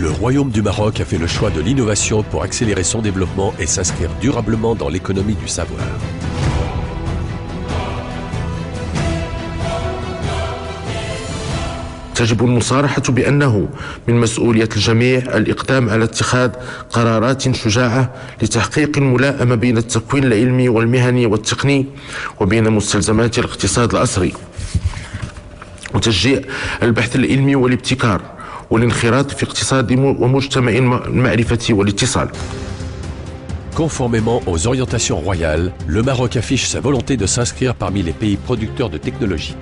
Le Royaume du Maroc a fait le choix de l'innovation pour accélérer son développement et s'inscrire durablement dans l'économie du savoir. تجب المصارحة بأنه من مسؤولية الجميع الإقدام على اتخاذ قرارات شجاعة لتحقيق الملائمة بين التكوين العلمي والمهني والتقني وبين مستلزمات الاقتصاد العصري وتشجيع البحث العلمي والابتكار والانخراط في اقتصاد ومجتمع المعرفة والاتصال. Conformément aux orientations royales, le Maroc affiche sa volonté de s'inscrire parmi les pays producteurs de technologie.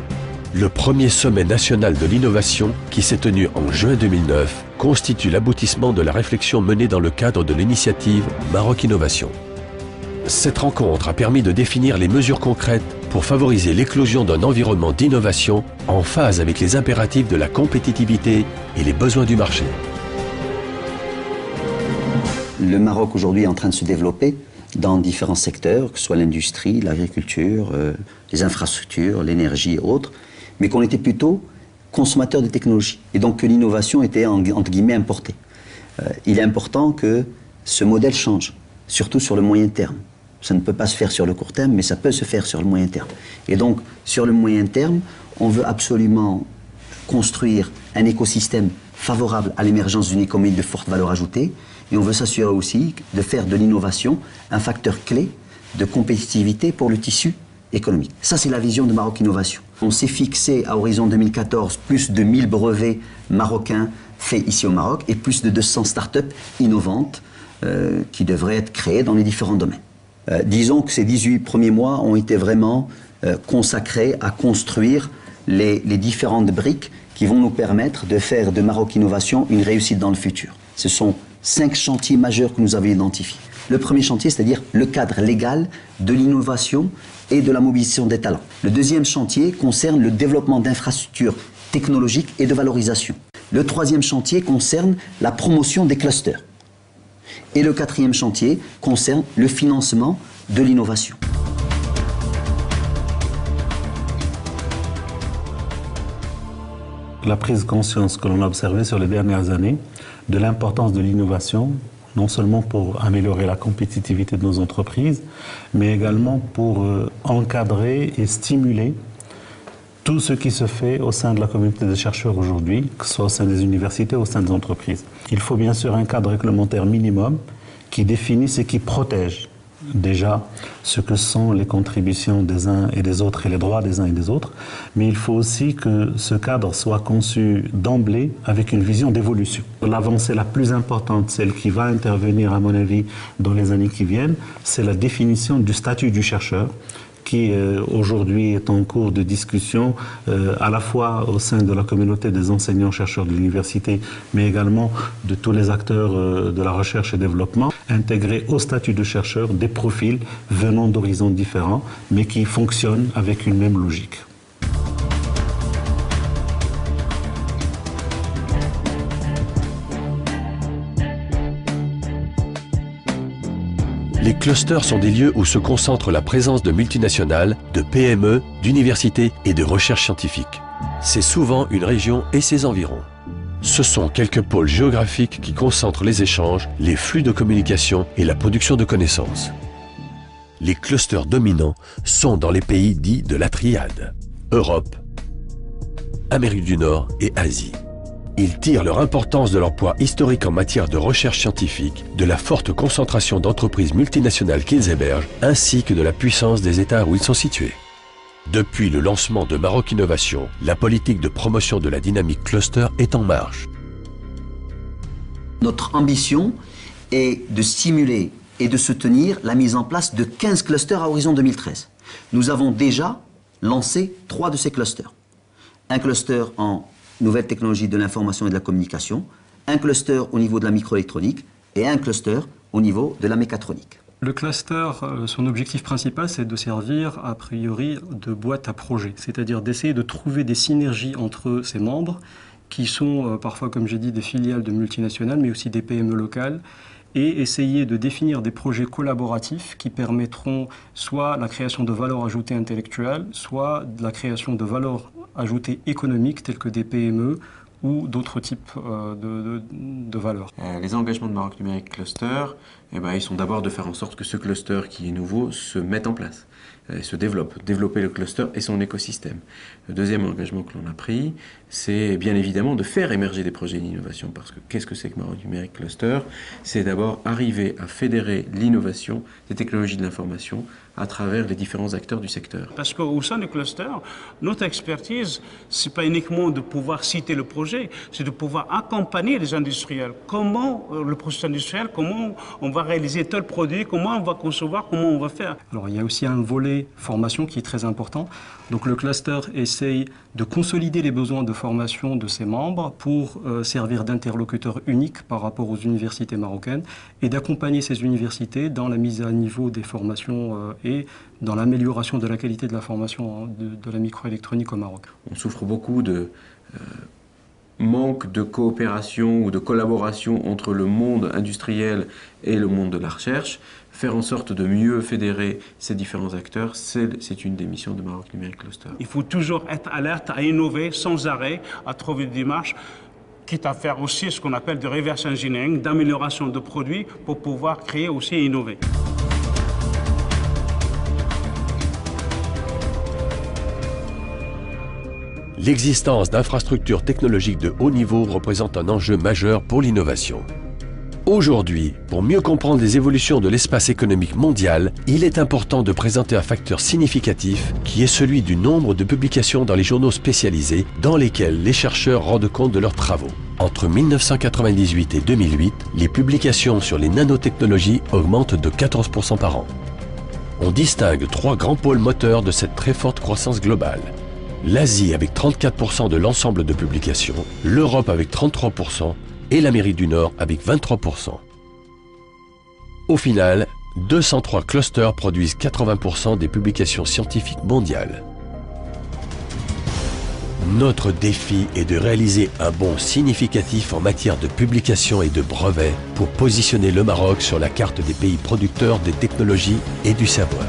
Le premier sommet national de l'innovation, qui s'est tenu en juin 2009, constitue l'aboutissement de la réflexion menée dans le cadre de l'initiative Maroc Innovation. Cette rencontre a permis de définir les mesures concrètes pour favoriser l'éclosion d'un environnement d'innovation en phase avec les impératifs de la compétitivité et les besoins du marché. Le Maroc aujourd'hui est en train de se développer dans différents secteurs, que ce soit l'industrie, l'agriculture, les infrastructures, l'énergie et autres, mais qu'on était plutôt consommateur de technologies. Et donc que l'innovation était entre guillemets importée. Il est important que ce modèle change, surtout sur le moyen terme. Ça ne peut pas se faire sur le court terme, mais ça peut se faire sur le moyen terme. Et donc, sur le moyen terme, on veut absolument construire un écosystème favorable à l'émergence d'une économie de forte valeur ajoutée. Et on veut s'assurer aussi de faire de l'innovation un facteur clé de compétitivité pour le tissu économique. Ça, c'est la vision de Maroc Innovation. On s'est fixé à horizon 2014 plus de 1000 brevets marocains faits ici au Maroc et plus de 200 startups innovantes qui devraient être créées dans les différents domaines. Disons que ces 18 premiers mois ont été vraiment consacrés à construire les différentes briques qui vont nous permettre de faire de Maroc Innovation une réussite dans le futur. Ce sont 5 chantiers majeurs que nous avons identifiés. Le premier chantier, c'est-à-dire le cadre légal de l'innovation et de la mobilisation des talents. Le deuxième chantier concerne le développement d'infrastructures technologiques et de valorisation. Le troisième chantier concerne la promotion des clusters. Et le quatrième chantier concerne le financement de l'innovation. La prise de conscience que l'on a observée sur les dernières années de l'importance de l'innovation, non seulement pour améliorer la compétitivité de nos entreprises, mais également pour encadrer et stimuler tout ce qui se fait au sein de la communauté des chercheurs aujourd'hui, que ce soit au sein des universités ou au sein des entreprises. Il faut bien sûr un cadre réglementaire minimum qui définisse et qui protège déjà ce que sont les contributions des uns et des autres et les droits des uns et des autres, mais il faut aussi que ce cadre soit conçu d'emblée avec une vision d'évolution. L'avancée la plus importante, celle qui va intervenir à mon avis dans les années qui viennent, c'est la définition du statut du chercheur, qui aujourd'hui est en cours de discussion à la fois au sein de la communauté des enseignants-chercheurs de l'université, mais également de tous les acteurs de la recherche et développement, intégrer au statut de chercheur des profils venant d'horizons différents, mais qui fonctionnent avec une même logique. Les clusters sont des lieux où se concentre la présence de multinationales, de PME, d'universités et de recherche scientifique. C'est souvent une région et ses environs. Ce sont quelques pôles géographiques qui concentrent les échanges, les flux de communication et la production de connaissances. Les clusters dominants sont dans les pays dits de la triade, Europe, Amérique du Nord et Asie. Ils tirent leur importance de leur poids historique en matière de recherche scientifique, de la forte concentration d'entreprises multinationales qu'ils hébergent, ainsi que de la puissance des États où ils sont situés. Depuis le lancement de Maroc Innovation, la politique de promotion de la dynamique cluster est en marche. Notre ambition est de stimuler et de soutenir la mise en place de 15 clusters à horizon 2013. Nous avons déjà lancé 3 de ces clusters. Un cluster en nouvelles technologies de l'information et de la communication, un cluster au niveau de la microélectronique et un cluster au niveau de la mécatronique. Le cluster, son objectif principal, c'est de servir a priori de boîte à projets, c'est-à-dire d'essayer de trouver des synergies entre ses membres, qui sont parfois, comme j'ai dit, des filiales de multinationales, mais aussi des PME locales, et essayer de définir des projets collaboratifs qui permettront soit la création de valeur ajoutée intellectuelle, soit de la création de valeur ajoutée économique, telles que des PME ou d'autres types de valeurs. Les engagements de Maroc Numérique Cluster, ils sont d'abord de faire en sorte que ce cluster qui est nouveau se mette en place, se développe, développer le cluster et son écosystème. Le deuxième engagement que l'on a pris, c'est bien évidemment de faire émerger des projets d'innovation, parce que qu'est-ce que c'est que Maroc Numérique Cluster? C'est d'abord arriver à fédérer l'innovation des technologies de l'information à travers les différents acteurs du secteur. Parce qu'au sein du cluster, notre expertise, ce n'est pas uniquement de pouvoir citer le projet, c'est de pouvoir accompagner les industriels. Comment le processus industriel, comment on va réaliser tel produit, comment on va concevoir, comment on va faire. Alors il y a aussi un volet formation qui est très important. Donc le cluster essaye de consolider les besoins de formation de ses membres pour servir d'interlocuteur unique par rapport aux universités marocaines et d'accompagner ces universités dans la mise à niveau des formations et dans l'amélioration de la qualité de la formation de la microélectronique au Maroc. On souffre beaucoup de manque de coopération ou de collaboration entre le monde industriel et le monde de la recherche. Faire en sorte de mieux fédérer ces différents acteurs, c'est une des missions de Maroc Numérique Cluster. Il faut toujours être alerte à innover sans arrêt, à trouver des démarches, quitte à faire aussi ce qu'on appelle de reverse engineering, d'amélioration de produits pour pouvoir créer aussi et innover. L'existence d'infrastructures technologiques de haut niveau représente un enjeu majeur pour l'innovation. Aujourd'hui, pour mieux comprendre les évolutions de l'espace économique mondial, il est important de présenter un facteur significatif qui est celui du nombre de publications dans les journaux spécialisés dans lesquels les chercheurs rendent compte de leurs travaux. Entre 1998 et 2008, les publications sur les nanotechnologies augmentent de 14% par an. On distingue trois grands pôles moteurs de cette très forte croissance globale. L'Asie avec 34% de l'ensemble de publications, l'Europe avec 33% et l'Amérique du Nord avec 23%. Au final, 203 clusters produisent 80% des publications scientifiques mondiales. Notre défi est de réaliser un bond significatif en matière de publications et de brevets pour positionner le Maroc sur la carte des pays producteurs des technologies et du savoir.